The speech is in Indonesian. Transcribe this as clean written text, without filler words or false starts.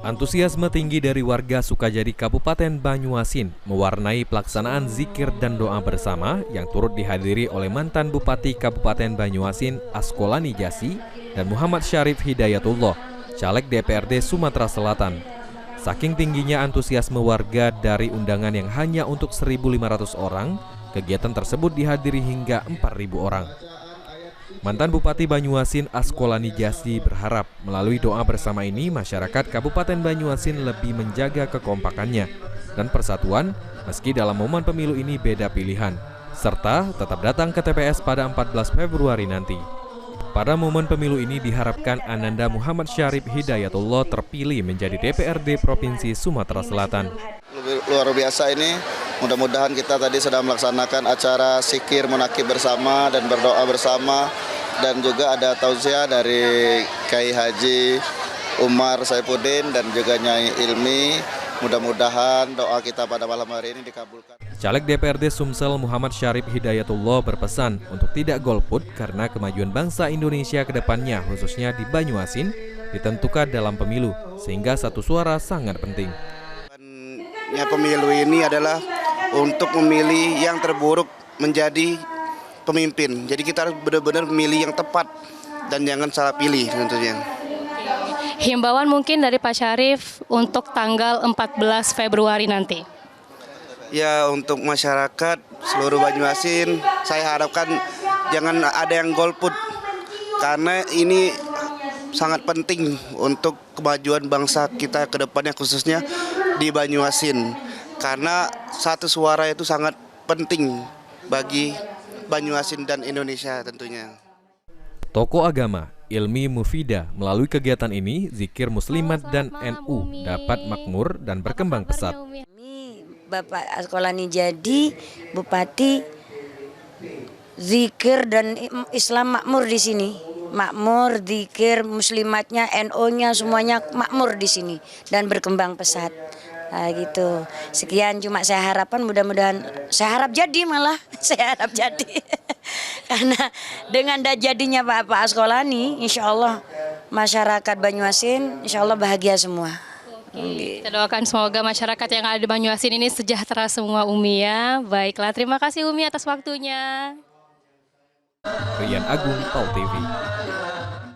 Antusiasme tinggi dari warga Sukajadi Kabupaten Banyuasin mewarnai pelaksanaan zikir dan doa bersama yang turut dihadiri oleh mantan Bupati Kabupaten Banyuasin Askolani Jasi dan Muhammad Syarif Hidayatullah, caleg DPRD Sumatera Selatan. Saking tingginya antusiasme warga dari undangan yang hanya untuk 1.500 orang, kegiatan tersebut dihadiri hingga 4.000 orang. Mantan Bupati Banyuasin Askolani Jasi berharap melalui doa bersama ini masyarakat Kabupaten Banyuasin lebih menjaga kekompakannya dan persatuan meski dalam momen pemilu ini beda pilihan, serta tetap datang ke TPS pada 14 Februari nanti. Pada momen pemilu ini diharapkan Ananda Muhammad Syarif Hidayatullah terpilih menjadi DPRD Provinsi Sumatera Selatan. Luar biasa ini, mudah-mudahan kita tadi sedang melaksanakan acara zikir munakib bersama dan berdoa bersama, dan juga ada tausiah dari Kiai Haji Umar Saifuddin dan juga Nyai Ilmi. Mudah-mudahan doa kita pada malam hari ini dikabulkan. Caleg DPRD Sumsel Muhammad Syarif Hidayatullah berpesan untuk tidak golput karena kemajuan bangsa Indonesia ke depannya, khususnya di Banyuasin, ditentukan dalam pemilu, sehingga satu suara sangat penting. Pemilu ini adalah untuk memilih yang terburuk menjadi pemimpin. Jadi kita harus benar-benar memilih yang tepat dan jangan salah pilih tentunya. Himbauan mungkin dari Pak Syarif untuk tanggal 14 Februari nanti. Ya, untuk masyarakat seluruh Banyuasin, saya harapkan jangan ada yang golput karena ini sangat penting untuk kemajuan bangsa kita ke depannya, khususnya di Banyuasin. Karena satu suara itu sangat penting bagi Banyuasin dan Indonesia tentunya. Tokoh agama Ilmi Mufidah melalui kegiatan ini, zikir muslimat dan NU dapat makmur dan berkembang pesat. Bapak Askolani jadi Bupati, zikir dan Islam makmur di sini. Makmur, zikir, muslimatnya, NU-nya semuanya makmur di sini dan berkembang pesat. Nah, gitu. Sekian cuma saya harapkan, mudah-mudahan saya harap jadi malah saya harap jadi. Karena dengan jadinya Pak Askolani, insya Allah masyarakat Banyuasin insya Allah bahagia semua. Kita doakan semoga masyarakat yang ada di Banyuasin ini sejahtera semua, Umi ya. Baiklah, terima kasih Umi atas waktunya. Rian Agung, PAL TV.